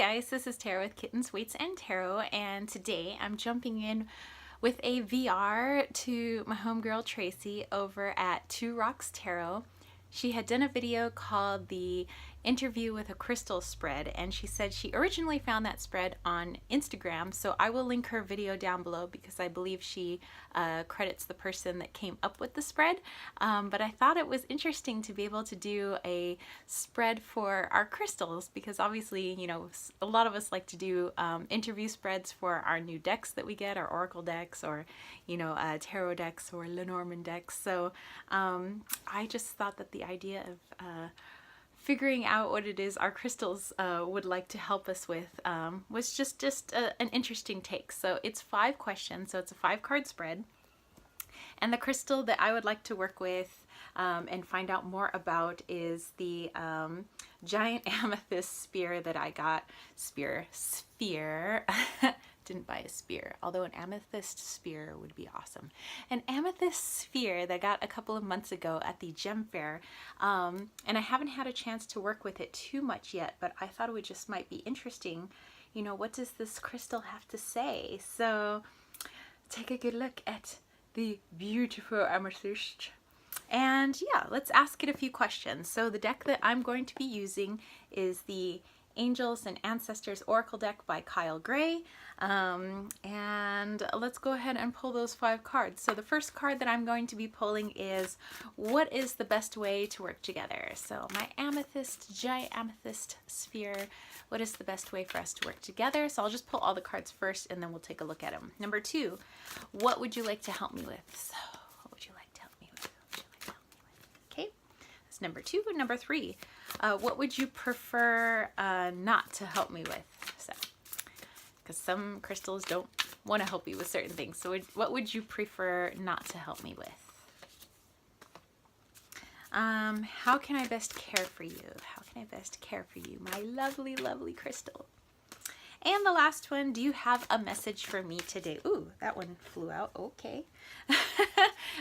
guys, this is Tarot with Kittens, Weights, and Tarot, and today I'm jumping in with a VR to my homegirl Tracy over at Two Rocks Tarot. She had done a video called the Interview with a Crystal spread, and she said she originally found that spread on Instagram, so I will link her video down below because I believe she credits the person that came up with the spread. But I thought it was interesting to be able to do a spread for our crystals because obviously, you know, a lot of us like to do interview spreads for our new decks that we get, our oracle decks, or, you know, tarot decks or Lenormand decks. So I just thought that the idea of figuring out what it is our crystals would like to help us with was just an interesting take. So it's 5 questions, so it's a 5-card spread. And the crystal that I would like to work with and find out more about is the giant amethyst sphere that I got. Sphere. Didn't buy a spear, although an amethyst sphere would be awesome. An amethyst sphere that I got a couple of months ago at the gem fair, and I haven't had a chance to work with it too much yet, but I thought it would just might be interesting. You know, what does this crystal have to say? So take a good look at the beautiful amethyst. And yeah, let's ask it a few questions. So the deck that I'm going to be using is the Angels and Ancestors Oracle deck by Kyle Gray. And let's go ahead and pull those 5 cards. So the first card that I'm going to be pulling is, what is the best way to work together? So my amethyst, giant amethyst sphere, what is the best way for us to work together? So I'll just pull all the cards first and then we'll take a look at them. Number 2, what would you like to help me with? So what would you like to help me with? What would you like to help me with? Okay, that's number 2. Number 3, what would you prefer not to help me with? So, because some crystals don't want to help you with certain things. So what would you prefer not to help me with? How can I best care for you? How can I best care for you, my lovely, lovely crystal? And the last one, do you have a message for me today? Ooh, that one flew out. Okay.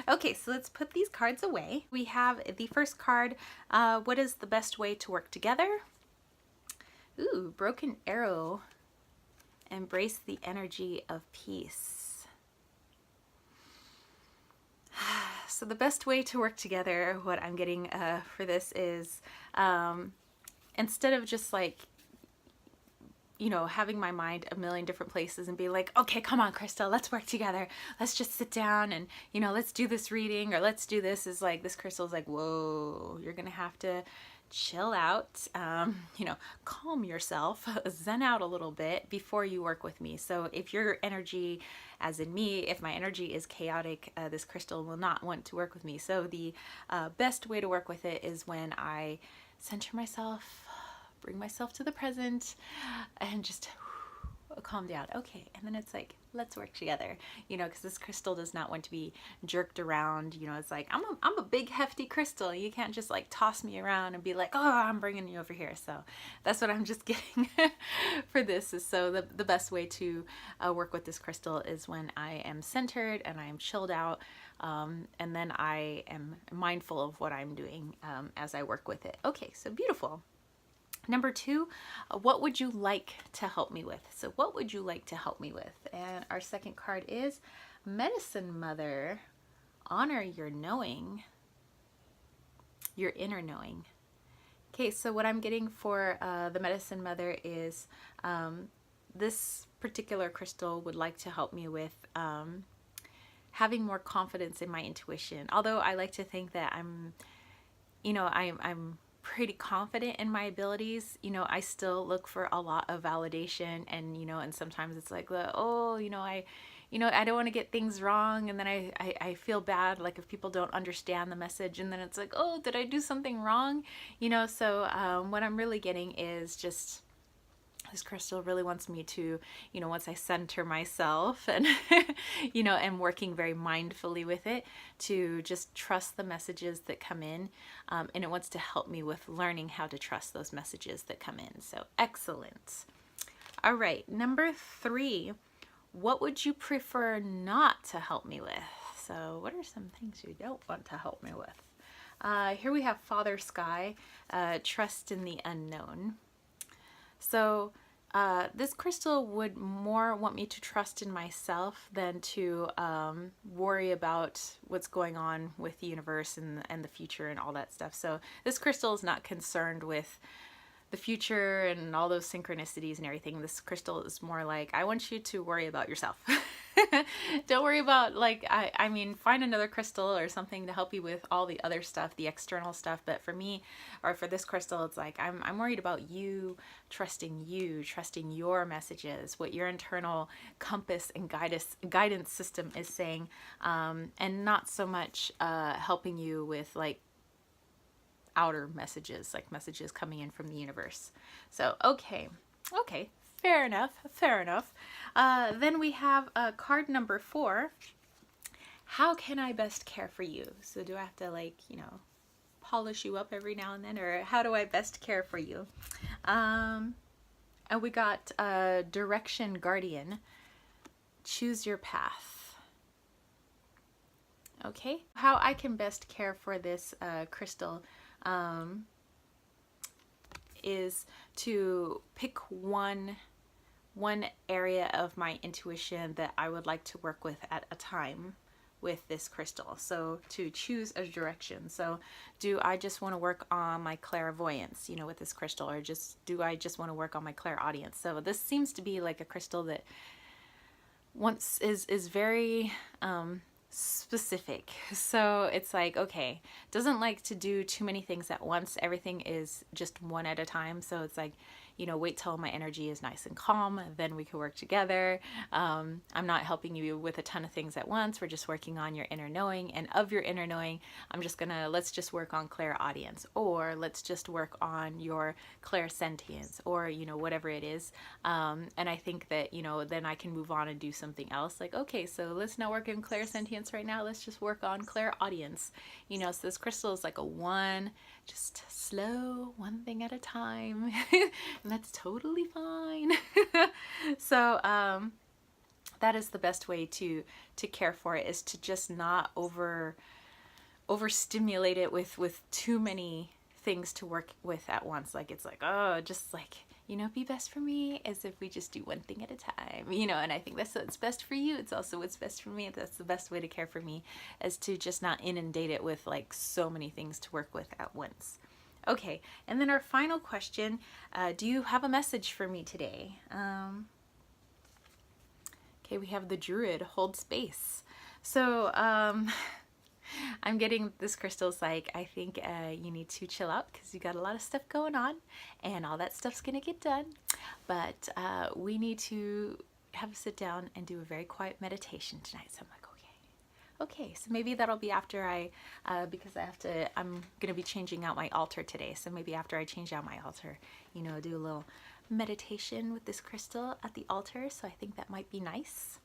Okay, so let's put these cards away. We have the first card, what is the best way to work together? Ooh, broken arrow. Embrace the energy of peace. So the best way to work together, what I'm getting for this is, instead of just like, you know, having my mind a million different places and be like, okay, come on, Crystal, let's work together. Let's just sit down and, you know, let's do this reading or let's do this, is like, this crystal's like, whoa, you're going to have to chill out, you know, calm yourself, zen out a little bit before you work with me. So if your energy, as in me, if my energy is chaotic, this crystal will not want to work with me. So the best way to work with it is when I center myself, bring myself to the present, and just calm down. Okay, and then it's like, let's work together, you know, because this crystal does not want to be jerked around. You know, it's like, I'm a big hefty crystal. You can't just like toss me around and be like, oh, I'm bringing you over here. So that's what I'm just getting for this. Is so the best way to work with this crystal is when I am centered and I am chilled out, and then I am mindful of what I'm doing as I work with it. Okay, so beautiful. Number 2, what would you like to help me with? So what would you like to help me with? And our second card is Medicine Mother. Honor your knowing, your inner knowing. Okay, so what I'm getting for the Medicine Mother is this particular crystal would like to help me with having more confidence in my intuition. Although I like to think that I'm pretty confident in my abilities, you know, I still look for a lot of validation, and you know, and sometimes it's like, oh, you know, I don't want to get things wrong, and then I feel bad, like if people don't understand the message, and then it's like, oh, did I do something wrong? You know, so what I'm really getting is just, this crystal really wants me to, you know, once I center myself and, you know, am working very mindfully with it, to just trust the messages that come in. And it wants to help me with learning how to trust those messages that come in. So excellent. All right. Number 3, what would you prefer not to help me with? So what are some things you don't want to help me with? Here we have Father Sky, trust in the unknown. So this crystal would more want me to trust in myself than to worry about what's going on with the universe and the future and all that stuff. So this crystal is not concerned with the future and all those synchronicities and everything. This crystal is more like, I want you to worry about yourself. Don't worry about, like, I mean, find another crystal or something to help you with all the other stuff, the external stuff. But for me, or for this crystal, it's like, I'm worried about you, trusting your messages, what your internal compass and guidance system is saying, and not so much helping you with, like, outer messages, like messages coming in from the universe. So, okay, fair enough. Then we have card number 4. How can I best care for you? So do I have to, like, you know, polish you up every now and then, or how do I best care for you? And we got Direction Guardian. Choose your path. Okay, how I can best care for this crystal is to pick one area of my intuition that I would like to work with at a time with this crystal. So to choose a direction. So do I just want to work on my clairvoyance, you know, with this crystal, or do I just want to work on my clairaudience? So this seems to be like a crystal that is very specific. So it's like, okay, doesn't like to do too many things at once. Everything is just one at a time. So it's like, you know, wait till my energy is nice and calm, then we can work together. I'm not helping you with a ton of things at once. We're just working on your inner knowing, and of your inner knowing, let's just work on clairaudience, or let's just work on your clairsentience, or, you know, whatever it is. And I think that, you know, then I can move on and do something else. Like, okay, so let's not work on clairsentience right now. Let's just work on clairaudience. You know, so this crystal is like just slow, one thing at a time. And that's totally fine. So that is the best way to care for it, is to just not overstimulate it with too many things to work with at once. Like, it's like, oh, just like, you know, be best for me, as if we just do one thing at a time, you know. And I think that's what's best for you. It's also what's best for me. That's the best way to care for me, is to just not inundate it with like so many things to work with at once. Okay, and then our final question, do you have a message for me today? Okay, we have the Druid, hold space. So I'm getting this crystal's like, I think you need to chill out because you got a lot of stuff going on, and all that stuff's gonna get done. But we need to have a sit down and do a very quiet meditation tonight. So I'm like, okay, so maybe that'll be after because I'm gonna be changing out my altar today. So maybe after I change out my altar, you know, do a little meditation with this crystal at the altar. So I think that might be nice.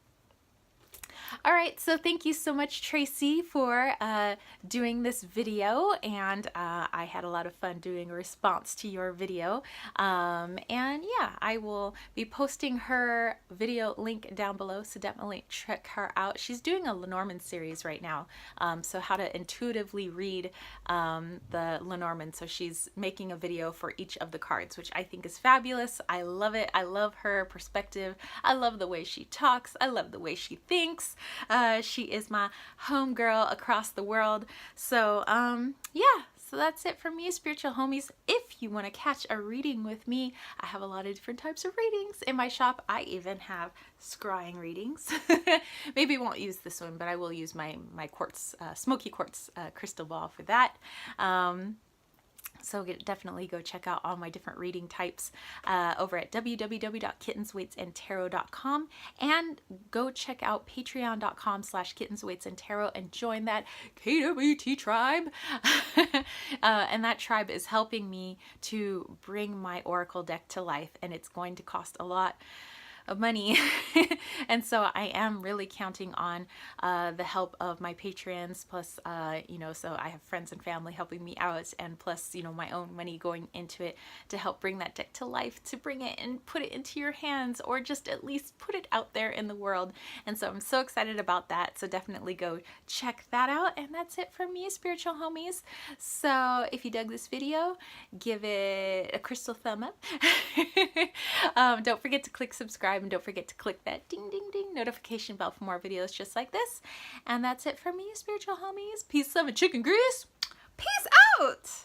All right, so thank you so much, Tracy, for doing this video, and I had a lot of fun doing a response to your video. And yeah, I will be posting her video link down below, so definitely check her out. She's doing a Lenormand series right now, so how to intuitively read the Lenormand. So she's making a video for each of the cards, which I think is fabulous. I love it. I love her perspective. I love the way she talks. I love the way she thinks. She is my homegirl across the world. So yeah, so that's it from me, spiritual homies. If you want to catch a reading with me, I have a lot of different types of readings in my shop. I even have scrying readings. Maybe I won't use this one, but I will use my quartz, smoky quartz crystal ball for that. So definitely go check out all my different reading types over at www.kittensweightsandtarot.com, and go check out patreon.com/kittensweightsandtarot and join that KWT tribe. And that tribe is helping me to bring my oracle deck to life, and it's going to cost a lot of money. And so I am really counting on the help of my patrons, plus you know, so I have friends and family helping me out, and plus, you know, my own money going into it to help bring that deck to life, to bring it and put it into your hands, or just at least put it out there in the world. And so I'm so excited about that, so definitely go check that out. And that's it from me, spiritual homies. So if you dug this video, give it a crystal thumb up. Don't forget to click subscribe, and don't forget to click that ding ding ding notification bell for more videos just like this. And that's it from me, spiritual homies. Peace, love, and chicken grease. Peace out.